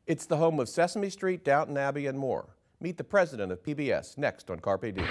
It's the home of Sesame Street, Downton Abbey, and more. Meet the president of PBS next on Carpe Diem.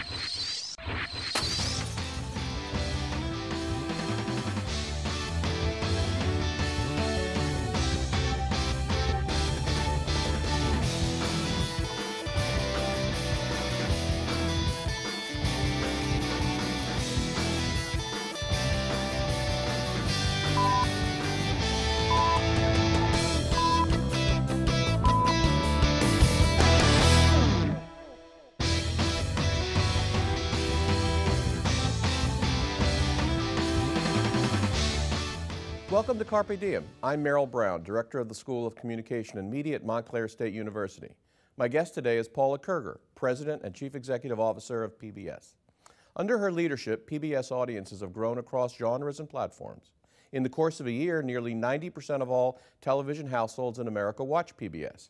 Welcome to Carpe Diem. I'm Merrill Brown, Director of the School of Communication and Media at Montclair State University. My guest today is Paula Kerger, President and Chief Executive Officer of PBS. Under her leadership, PBS audiences have grown across genres and platforms. In the course of a year, nearly 90% of all television households in America watch PBS.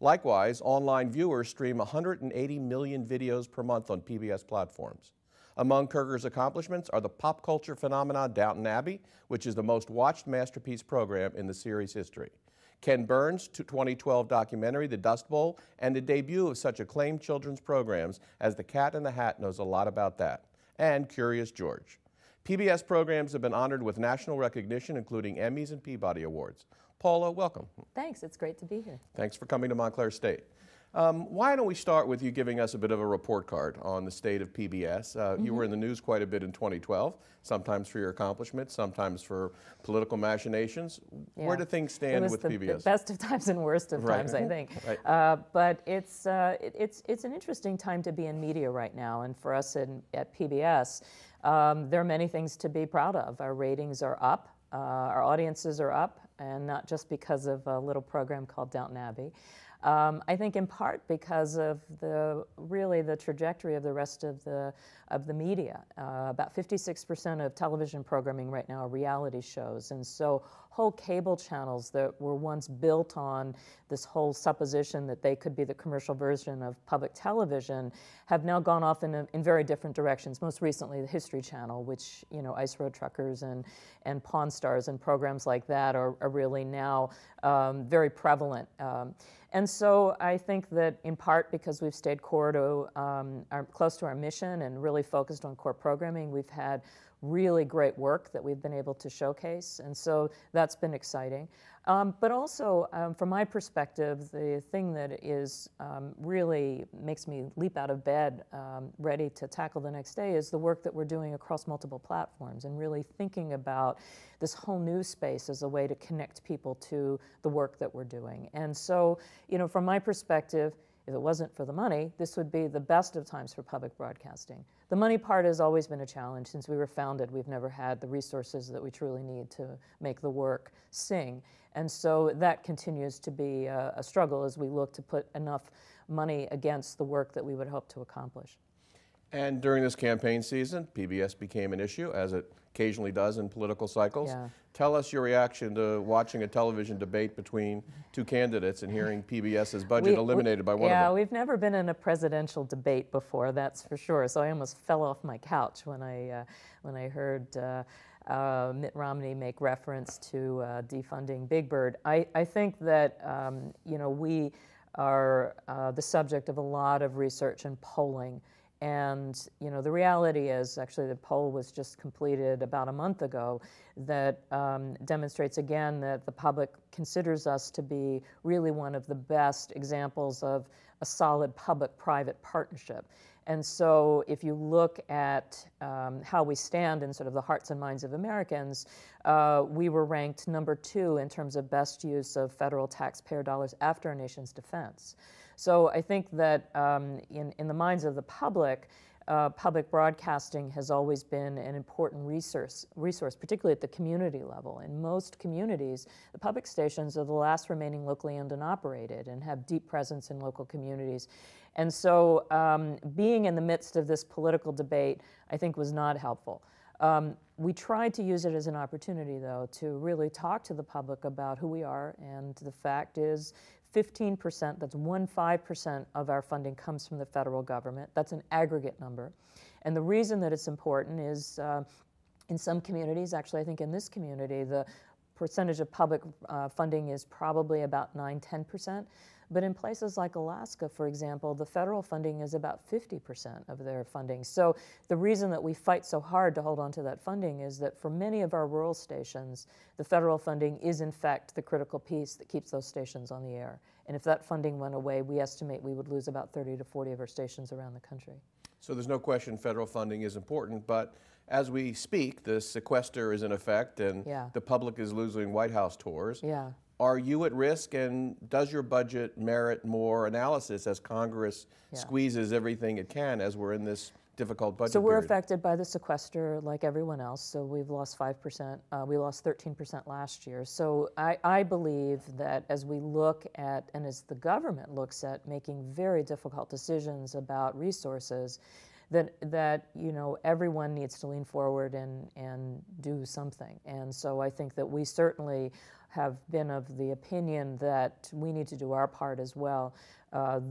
Likewise, online viewers stream 180 million videos per month on PBS platforms. Among Kerger's accomplishments are the pop culture phenomenon Downton Abbey, which is the most watched masterpiece program in the series' history. Ken Burns' 2012 documentary, The Dust Bowl, and the debut of such acclaimed children's programs as The Cat in the Hat knows a lot about that, and Curious George. PBS programs have been honored with national recognition, including Emmys and Peabody Awards. Paula, welcome. Thanks, it's great to be here. Thanks for coming to Montclair State. Why don't we start with you giving us a bit of a report card on the state of PBS. You were in the news quite a bit in 2012, sometimes for your accomplishments, sometimes for political machinations. Yeah. Where do things stand with PBS? The best of times and worst of times, I think. Right. But it's an interesting time to be in media right now, and for us at PBS, there are many things to be proud of. Our ratings are up, our audiences are up, and not just because of a little program called Downton Abbey. I think in part because of really the trajectory of the rest of the media. About 56% of television programming right now are reality shows, and so whole cable channels that were once built on this whole supposition that they could be the commercial version of public television have now gone off in very different directions. Most recently, the History Channel, which, you know, Ice Road Truckers and Pawn Stars and programs like that are really now very prevalent. And so I think that in part because we've stayed core to close to our mission and really focused on core programming, we've had really great work that we've been able to showcase, and so that's been exciting. But also, from my perspective, the thing that is really makes me leap out of bed ready to tackle the next day is the work that we're doing across multiple platforms and really thinking about this whole new space as a way to connect people to the work that we're doing. And so, you know, from my perspective, if it wasn't for the money, this would be the best of times for public broadcasting. The money part has always been a challenge. Since we were founded, we've never had the resources that we truly need to make the work sing. And so that continues to be a struggle as we look to put enough money against the work that we would hope to accomplish. And during this campaign season, PBS became an issue, as it occasionally does in political cycles. Yeah. Tell us your reaction to watching a television debate between two candidates and hearing PBS's budget eliminated by one of them. Yeah, we've never been in a presidential debate before, that's for sure. So I almost fell off my couch when I heard Mitt Romney make reference to defunding Big Bird. I think that you know, we are the subject of a lot of research and polling. And, you know, the reality is, actually, the poll was just completed about a month ago that demonstrates again that the public considers us to be really one of the best examples of a solid public-private partnership. And so if you look at how we stand in sort of the hearts and minds of Americans, we were ranked _2 in terms of best use of federal taxpayer dollars after our nation's defense. So I think that in the minds of the public, public broadcasting has always been an important resource, particularly at the community level. In most communities, the public stations are the last remaining locally owned and operated and have deep presence in local communities. And so being in the midst of this political debate, I think, was not helpful. We tried to use it as an opportunity, though, to really talk to the public about who we are, and the fact is 15%, that's 15% of our funding comes from the federal government. That's an aggregate number. And the reason that it's important is in some communities, actually I think in this community, the percentage of public funding is probably about 9–10%. But in places like Alaska, for example, the federal funding is about 50% of their funding. So the reason that we fight so hard to hold on to that funding is that for many of our rural stations, the federal funding is in fact the critical piece that keeps those stations on the air. And if that funding went away, we estimate we would lose about 30 to 40 of our stations around the country. So there's no question federal funding is important, but as we speak, the sequester is in effect and the public is losing White House tours. Yeah. Are you at risk, and does your budget merit more analysis as Congress squeezes everything it can as we're in this difficult budget So we're period? affected by the sequester like everyone else. So we've lost 5%. We lost 13% last year. So I believe that as we look at, and as the government looks at making very difficult decisions about resources, that you know, everyone needs to lean forward and do something. And so I think that we certainly have been of the opinion that we need to do our part as well.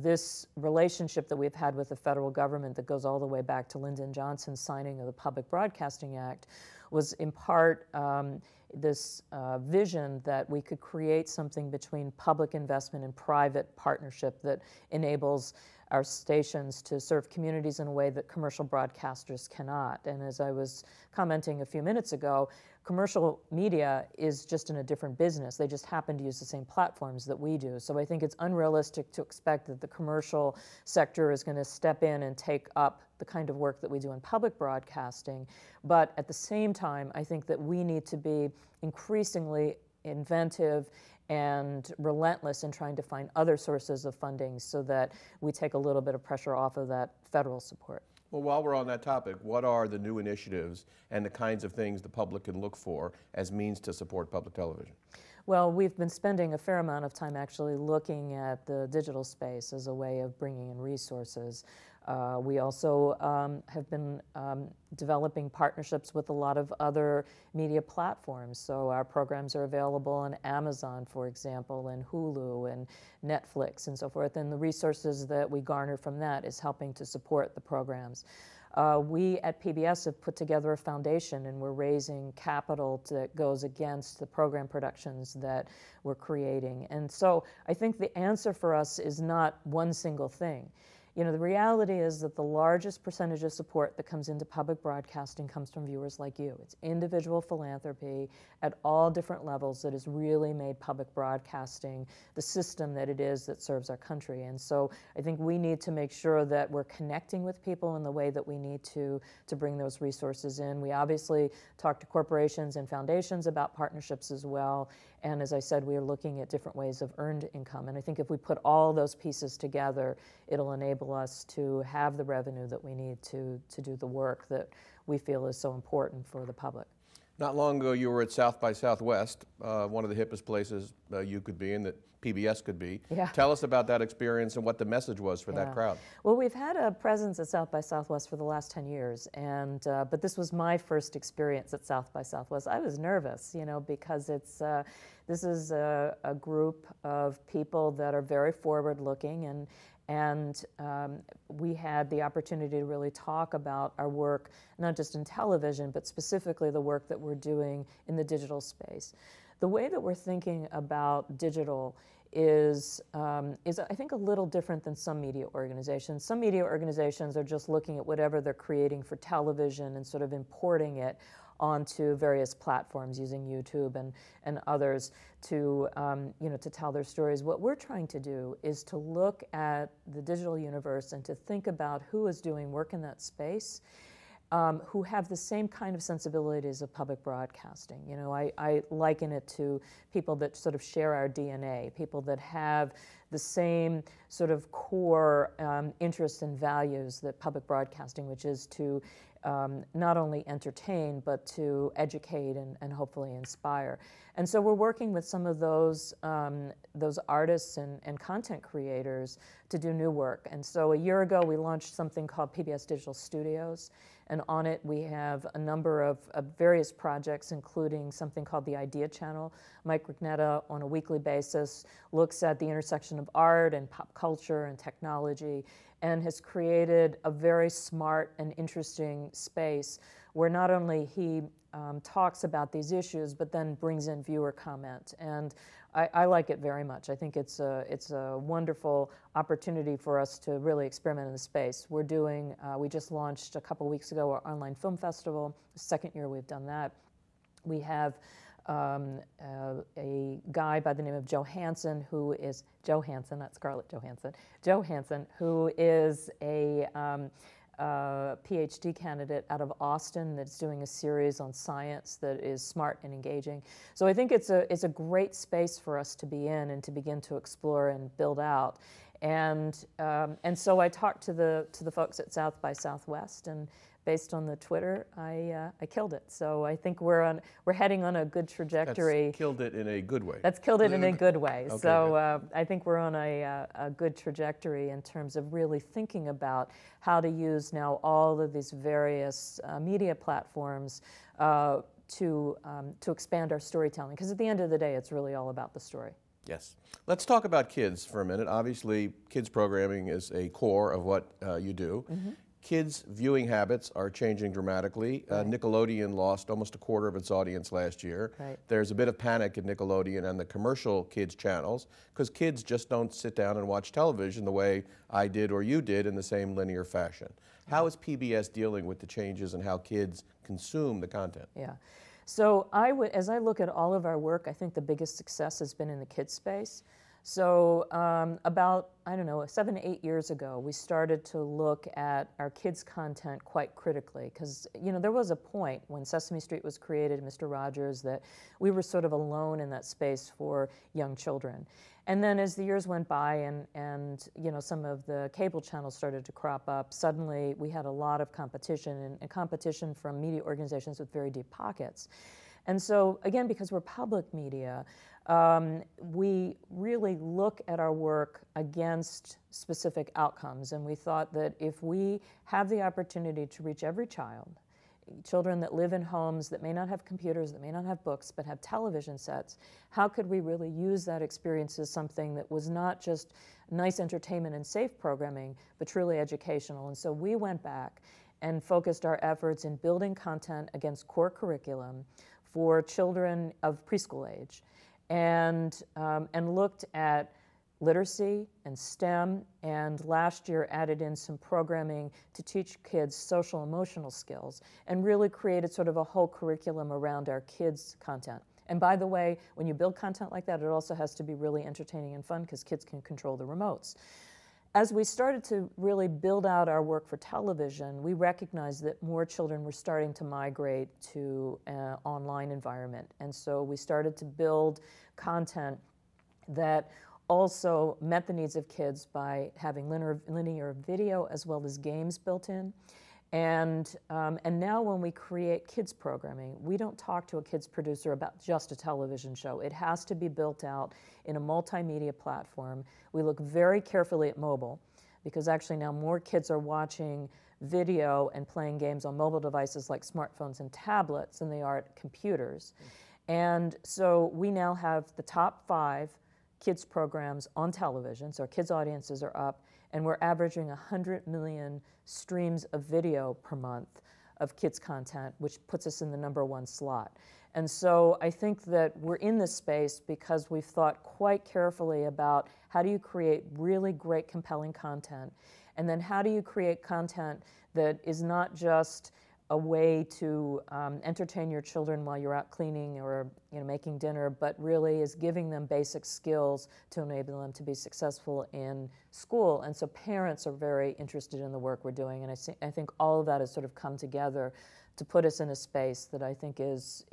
This relationship that we've had with the federal government that goes all the way back to Lyndon Johnson's signing of the Public Broadcasting Act was in part this vision that we could create something between public investment and private partnership that enables our stations to serve communities in a way that commercial broadcasters cannot. And as I was commenting a few minutes ago, commercial media is just in a different business. They just happen to use the same platforms that we do. So I think it's unrealistic to expect that the commercial sector is going to step in and take up the kind of work that we do in public broadcasting. But at the same time, I think that we need to be increasingly inventive and relentless in trying to find other sources of funding so that we take a little bit of pressure off of that federal support. Well, while we're on that topic, what are the new initiatives and the kinds of things the public can look for as means to support public television? Well, we've been spending a fair amount of time actually looking at the digital space as a way of bringing in resources. We also have been developing partnerships with a lot of other media platforms. So our programs are available on Amazon, for example, and Hulu and Netflix and so forth. And the resources that we garner from that is helping to support the programs. We at PBS have put together a foundation, and we're raising capital that goes against the program productions that we're creating. And so I think the answer for us is not one single thing. You know, the reality is that the largest percentage of support that comes into public broadcasting comes from viewers like you. It's individual philanthropy at all different levels that has really made public broadcasting the system that it is that serves our country. And so I think we need to make sure that we're connecting with people in the way that we need to bring those resources in. We obviously talk to corporations and foundations about partnerships as well. And as I said, we are looking at different ways of earned income. And I think if we put all those pieces together, it'll enable us to have the revenue that we need to do the work that we feel is so important for the public. Not long ago, you were at South by Southwest, one of the hippest places you could be and that PBS could be. Yeah. Tell us about that experience and what the message was for that crowd. Well, we've had a presence at South by Southwest for the last 10 years, and but this was my first experience at South by Southwest. I was nervous, you know, because this is a group of people that are very forward-looking, and we had the opportunity to really talk about our work, not just in television, but specifically the work that we're doing in the digital space. The way that we're thinking about digital is I think a little different than some media organizations. Some media organizations are just looking at whatever they're creating for television and sort of importing it onto various platforms using YouTube and others to to tell their stories. What we're trying to do is to look at the digital universe and to think about who is doing work in that space, who have the same kind of sensibilities of public broadcasting. You know, I liken it to people that sort of share our DNA, people that have the same sort of core interests and values that public broadcasting, which is to not only entertain, but to educate and hopefully inspire. And so we're working with some of those artists and content creators to do new work. And so a year ago, we launched something called PBS Digital Studios. And on it, we have a number of various projects, including something called the Idea Channel. Mike Rugnetta, on a weekly basis, looks at the intersection of art and pop culture and technology, and has created a very smart and interesting space where not only he talks about these issues, but then brings in viewer comment. And I like it very much. I think it's a wonderful opportunity for us to really experiment in the space. We're doing, we just launched a couple weeks ago our online film festival, second year we've done that. We have a guy by the name of Joe Hansen, who is, Joe Hansen, not Scarlett Johansson, Joe Hansen, who is a PhD candidate out of Austin that's doing a series on science that is smart and engaging. So I think it's a great space for us to be in and to begin to explore and build out. And so I talked to the folks at South by Southwest, and based on the Twitter, I killed it. So I think we're heading on a good trajectory. That's killed it in a good way. That's killed it in a good way. Okay, so I think we're on a good trajectory in terms of really thinking about how to use now all of these various media platforms to expand our storytelling. Because at the end of the day, it's really all about the story. Yes. Let's talk about kids for a minute. Obviously, kids programming is a core of what you do. Mm-hmm. Kids' viewing habits are changing dramatically. Right. Nickelodeon lost almost a quarter of its audience last year. Right. There's a bit of panic at Nickelodeon and the commercial kids channels because kids just don't sit down and watch television the way I did or you did in the same linear fashion. How is PBS dealing with the changes and how kids consume the content? Yeah. So as I look at all of our work, I think the biggest success has been in the kids space. So about, I don't know, 7 to 8 years ago, we started to look at our kids' content quite critically because, you know, there was a point when Sesame Street was created, Mr. Rogers, that we were sort of alone in that space for young children. And then as the years went by and you know, some of the cable channels started to crop up, suddenly we had a lot of competition and competition from media organizations with very deep pockets. And so, again, because we're public media, we really look at our work against specific outcomes. And we thought that if we have the opportunity to reach every child, children that live in homes that may not have computers, that may not have books, but have television sets, how could we really use that experience as something that was not just nice entertainment and safe programming, but truly educational? And so we went back and focused our efforts in building content against core curriculum for children of preschool age, and looked at literacy and STEM, and last year added in some programming to teach kids social emotional skills, and really created sort of a whole curriculum around our kids' content. And by the way, when you build content like that, it also has to be really entertaining and fun because kids can control the remotes. As we started to really build out our work for television, we recognized that more children were starting to migrate to an online environment. And so we started to build content that also met the needs of kids by having linear video as well as games built in. And now when we create kids programming, we don't talk to a kids producer about just a television show. It has to be built out in a multimedia platform. We look very carefully at mobile because actually now more kids are watching video and playing games on mobile devices like smartphones and tablets than they are at computers. And so we now have the top 5 kids programs on television, so our kids audiences are up, and we're averaging 100 million streams of video per month of kids content, which puts us in the #1 slot. And so I think that we're in this space because we've thought quite carefully about how do you create really great, compelling content, and then how do you create content that is not just a way to entertain your children while you're out cleaning or making dinner, but really is giving them basic skills to enable them to be successful in school. And so parents are very interested in the work we're doing, and I think all of that has sort of come together to put us in a space that I think is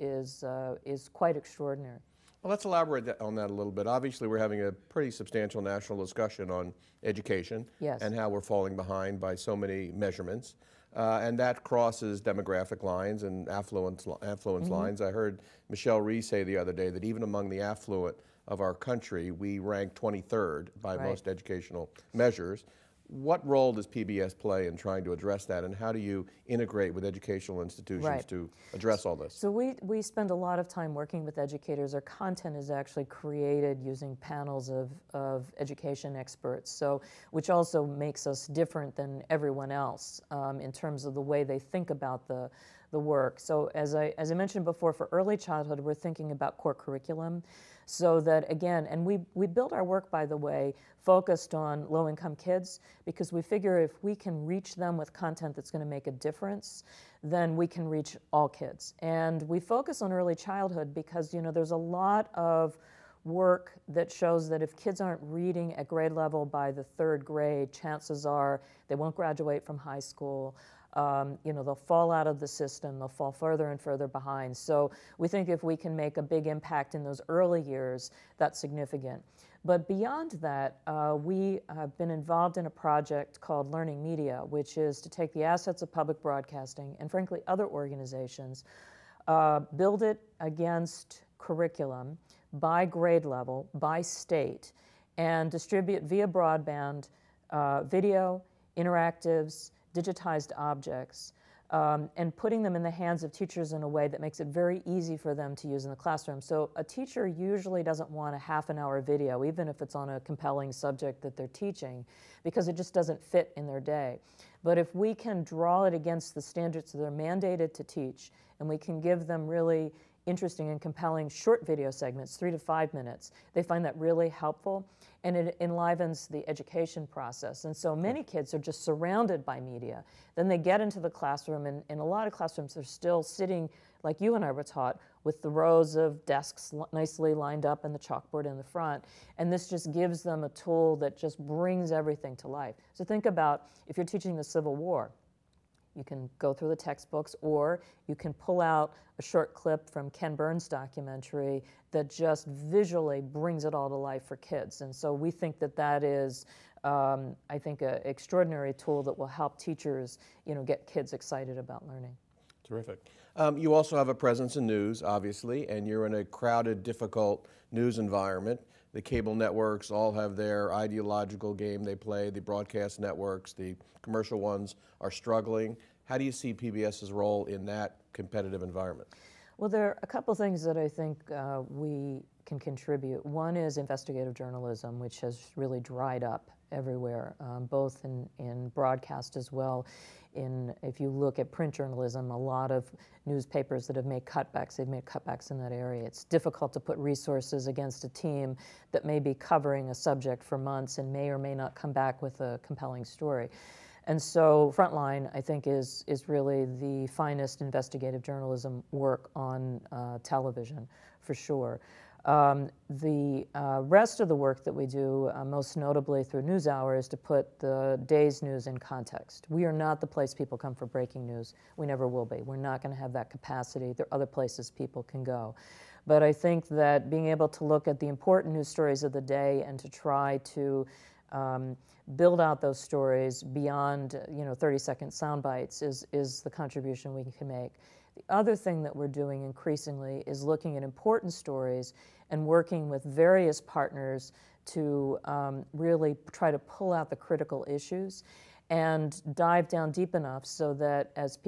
quite extraordinary. Well, let's elaborate on that a little bit. Obviously, we're having a pretty substantial national discussion on education. Yes. And how we're falling behind by so many measurements. And that crosses demographic lines and affluence lines. I heard Michelle Rhee say the other day that even among the affluent of our country, we rank 23rd by most educational measures. What role does PBS play in trying to address that, and how do you integrate with educational institutions to address all this? So we spend a lot of time working with educators. Our content is actually created using panels of education experts, so which also makes us different than everyone else in terms of the way they think about the the work. So as I mentioned before, for early childhood, we're thinking about core curriculum so that, again, and we build our work, by the way, focused on low-income kids, because we figure if we can reach them with content that's going to make a difference, then we can reach all kids. And we focus on early childhood because, you know, there's a lot of work that shows that if kids aren't reading at grade level by the 3rd grade, chances are they won't graduate from high school. You know, they'll fall out of the system, they'll fall further and further behind. So we think if we can make a big impact in those early years, that's significant. But beyond that, we have been involved in a project called Learning Media, which is to take the assets of public broadcasting and frankly other organizations, build it against curriculum by grade level, by state, and distribute via broadband video, interactives, digitized objects, and putting them in the hands of teachers in a way that makes it very easy for them to use in the classroom. So a teacher usually doesn't want a half-an-hour video, even if it's on a compelling subject that they're teaching, because it just doesn't fit in their day. But if we can draw it against the standards that they're mandated to teach, and we can give them really interesting and compelling short video segments, 3 to 5 minutes, they find that really helpful, and it enlivens the education process. And so many kids are just surrounded by media. Then they get into the classroom, and in a lot of classrooms they're still sitting, like you and I were taught, with the rows of desks nicely lined up and the chalkboard in the front. And this just gives them a tool that just brings everything to life. So think about if you're teaching the Civil War. You can go through the textbooks, or you can pull out a short clip from Ken Burns' documentary that just visually brings it all to life for kids. And so we think that that is, I think, an extraordinary tool that will help teachers, you know, get kids excited about learning. Terrific. You also have a presence in news, obviously, and you're in a crowded, difficult news environment. The cable networks all have their ideological game they play. The broadcast networks, the commercial ones, are struggling. How do you see PBS's role in that competitive environment? Well, there are a couple things that I think we can contribute. One is investigative journalism, which has really dried up everywhere, both in broadcast as well. If you look at print journalism, a lot of newspapers that have made cutbacks, they've made cutbacks in that area. It's difficult to put resources against a team that may be covering a subject for months and may or may not come back with a compelling story. And so Frontline, I think, is really the finest investigative journalism work on television, for sure. The rest of the work that we do, most notably through NewsHour, is to put the day's news in context. We are not the place people come for breaking news. We never will be. We're not going to have that capacity. There are other places people can go. But I think that being able to look at the important news stories of the day and to try to build out those stories beyond 30-second sound bites is the contribution we can make. The other thing that we're doing increasingly is looking at important stories and working with various partners to really try to pull out the critical issues and dive down deep enough so that as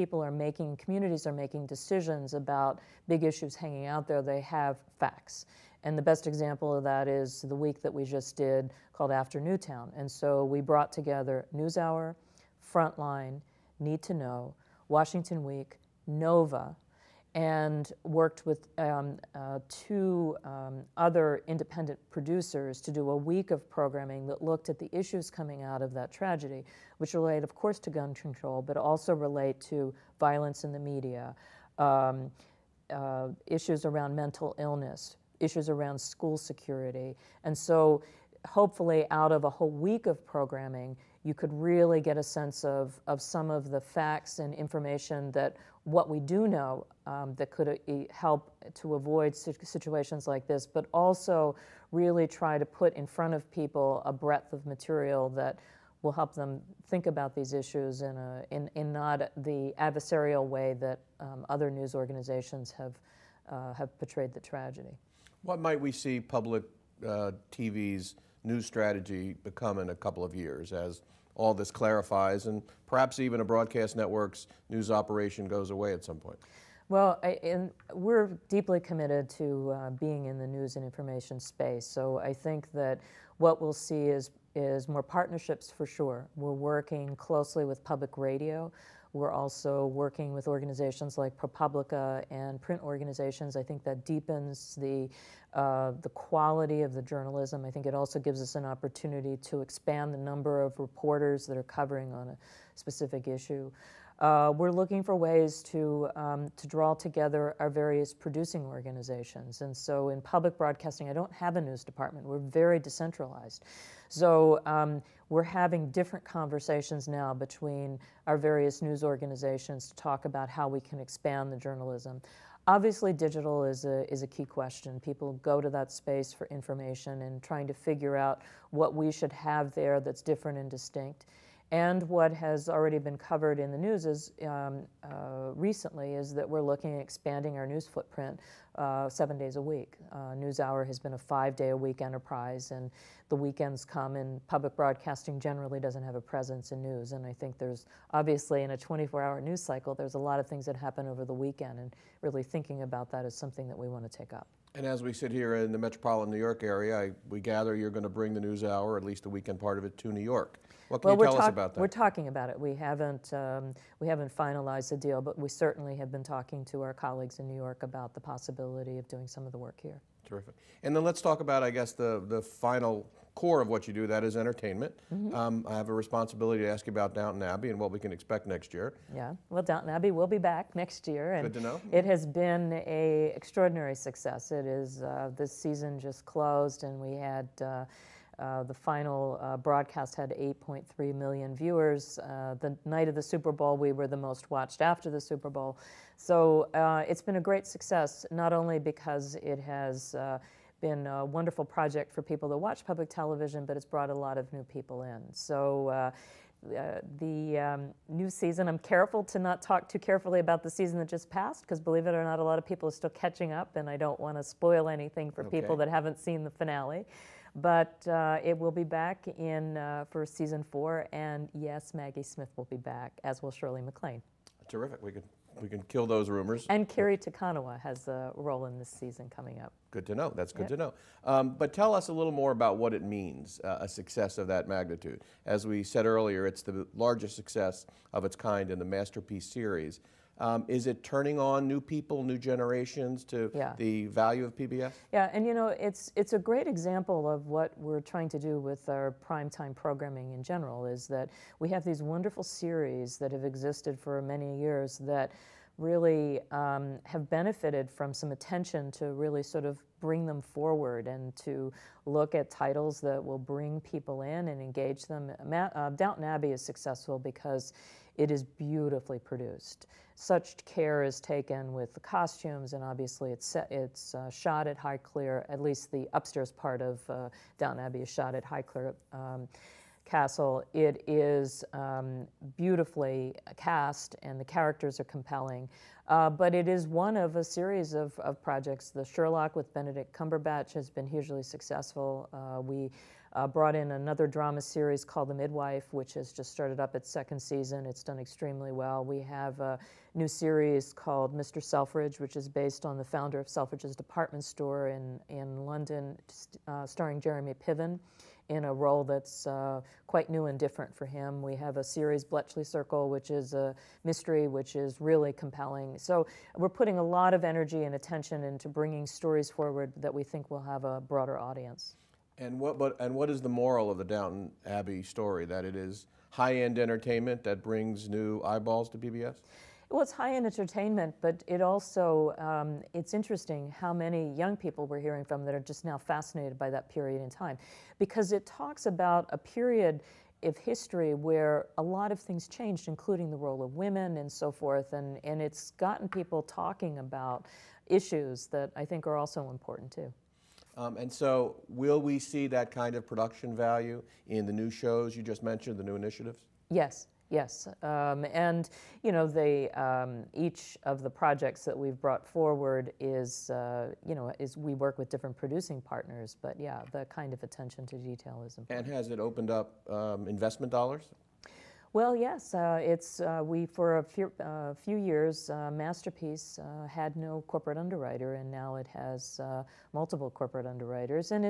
communities are making decisions about big issues hanging out there, they have facts. And the best example of that is the week that we just did called After Newtown. And so we brought together NewsHour, Frontline, Need to Know, Washington Week, Nova, and worked with two other independent producers to do a week of programming that looked at the issues coming out of that tragedy, which relate, of course, to gun control, but also relate to violence in the media, issues around mental illness, issues around school security. And so hopefully out of a whole week of programming, you could really get a sense of some of the facts and information that what we do know that could help to avoid situations like this, but also really try to put in front of people a breadth of material that will help them think about these issues in not the adversarial way that other news organizations have portrayed the tragedy. What might we see public TV's news strategy become in a couple of years as all this clarifies and perhaps even a broadcast network's news operation goes away at some point? Well, we're deeply committed to being in the news and information space. So I think that what we'll see is more partnerships for sure. We're working closely with public radio. We're also working with organizations like ProPublica and print organizations. I think that deepens the quality of the journalism. I think it also gives us an opportunity to expand the number of reporters that are covering on a specific issue. We're looking for ways to draw together our various producing organizations. And so in public broadcasting, I don't have a news department. We're very decentralized. So we're having different conversations now between our various news organizations to talk about how we can expand the journalism. Obviously, digital is a key question. People go to that space for information and trying to figure out what we should have there that's different and distinct. And what has already been covered in the news is, recently is that we're looking at expanding our news footprint 7 days a week. NewsHour has been a 5-day-a-week enterprise, and the weekends come, and public broadcasting generally doesn't have a presence in news. And I think there's, obviously, in a 24-hour news cycle, there's a lot of things that happen over the weekend, and really thinking about that is something that we want to take up. And as we sit here in the metropolitan New York area, we gather you're going to bring the NewsHour, at least the weekend part of it, to New York. What can you tell us about that? We're talking about it. We haven't finalized the deal, but we certainly have been talking to our colleagues in New York about the possibility of doing some of the work here. Terrific. And then let's talk about, I guess, the final core of what you do, that is entertainment. I have a responsibility to ask you about Downton Abbey and what we can expect next year. Yeah, well, Downton Abbey will be back next year. And good to know. It has been an extraordinary success. It is, this season just closed, and we had the final broadcast had 8.3 million viewers. The night of the Super Bowl, we were the most watched after the Super Bowl. So it's been a great success, not only because it has been a wonderful project for people to watch public television, but it's brought a lot of new people in. So the new season, I'm careful to not talk too carefully about the season that just passed, because believe it or not, a lot of people are still catching up, and I don't want to spoil anything for people that haven't seen the finale. But it will be back in for season 4, and yes, Maggie Smith will be back, as will Shirley MacLaine. Terrific. We can kill those rumors. And Kerry Takanawa has a role in this season coming up. Good to know. That's good to know. But tell us a little more about what it means, a success of that magnitude. As we said earlier, it's the largest success of its kind in the Masterpiece series. Is it turning on new people, new generations to the value of PBS? Yeah, and you know, it's a great example of what we're trying to do with our primetime programming in general, is that we have these wonderful series that have existed for many years that really have benefited from some attention to really sort of bring them forward and to look at titles that will bring people in and engage them. Downton Abbey is successful because it is beautifully produced. Such care is taken with the costumes, and obviously it's shot at Highclere. At least the upstairs part of Downton Abbey is shot at Highclere Castle. It is beautifully cast, and the characters are compelling. But it is one of a series of projects. The Sherlock with Benedict Cumberbatch has been hugely successful. We brought in another drama series called The Midwife, which has just started up its 2nd season. It's done extremely well. We have a new series called Mr. Selfridge, which is based on the founder of Selfridge's department store in London, starring Jeremy Piven in a role that's quite new and different for him. We have a series, Bletchley Circle, which is a mystery, which is really compelling. So we're putting a lot of energy and attention into bringing stories forward that we think will have a broader audience. And what is the moral of the Downton Abbey story? That it is high-end entertainment that brings new eyeballs to PBS? Well, it's high-end entertainment, but it also, it's interesting how many young people we're hearing from that are just now fascinated by that period in time, because it talks about a period of history where a lot of things changed, including the role of women and so forth, and it's gotten people talking about issues that I think are also important too. And so will we see that kind of production value in the new shows you just mentioned, the new initiatives? Yes. Yes, and you know, each of the projects that we've brought forward is, we work with different producing partners, but yeah, the kind of attention to detail is important. And has it opened up investment dollars? Well, yes, we for a few years, Masterpiece had no corporate underwriter, and now it has multiple corporate underwriters, and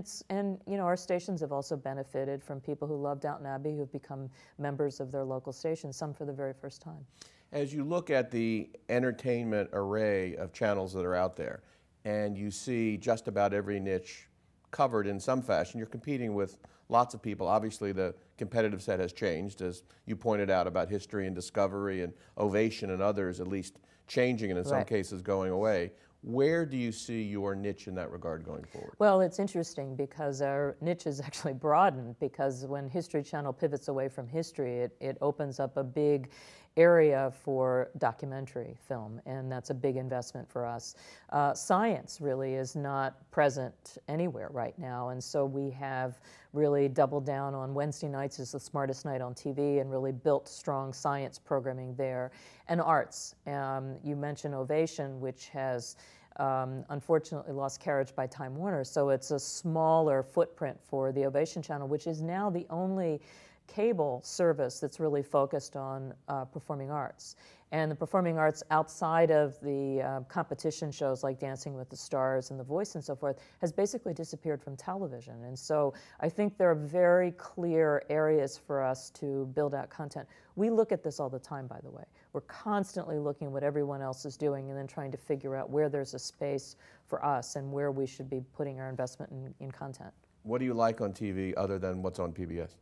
you know, our stations have also benefited from people who love Downton Abbey who have become members of their local station, some for the very first time. As you look at the entertainment array of channels that are out there, and you see just about every niche covered in some fashion, you're competing with lots of people. Obviously, the competitive set has changed, as you pointed out, about History and Discovery and Ovation and others at least changing and in some cases going away. Where do you see your niche in that regard going forward? Well, it's interesting because our niche is actually broadened, because when History Channel pivots away from history, it opens up a big area for documentary film, and that's a big investment for us. Science really is not present anywhere right now, and so we have really doubled down on Wednesday nights is the smartest night on TV and really built strong science programming there. And arts. You mentioned Ovation, which has unfortunately lost carriage by Time Warner, so it's a smaller footprint for the Ovation Channel, which is now the only cable service that's really focused on performing arts. And the performing arts outside of the competition shows like Dancing with the Stars and The Voice and so forth has basically disappeared from television. And so I think there are very clear areas for us to build out content. We look at this all the time, by the way. We're constantly looking at what everyone else is doing and then trying to figure out where there's a space for us and where we should be putting our investment in content. What do you like on TV other than what's on PBS?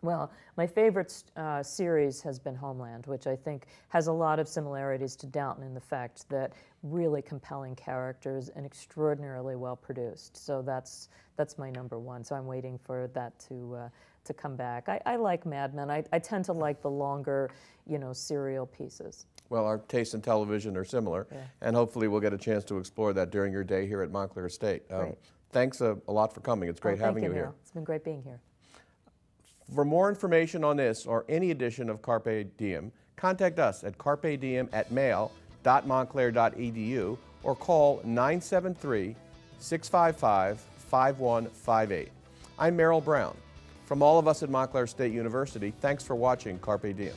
Well, my favorite series has been Homeland, which I think has a lot of similarities to Downton in the fact that really compelling characters and extraordinarily well produced. So that's my number one. So I'm waiting for that to come back. I like Mad Men. I tend to like the longer, serial pieces. Well, our tastes in television are similar, and hopefully we'll get a chance to explore that during your day here at Montclair State. Thanks a lot for coming. It's great having you here. It's been great being here. For more information on this or any edition of Carpe Diem, contact us at carpediem@mail.montclair.edu or call 973-655-5158. I'm Merrill Brown. From all of us at Montclair State University, thanks for watching Carpe Diem.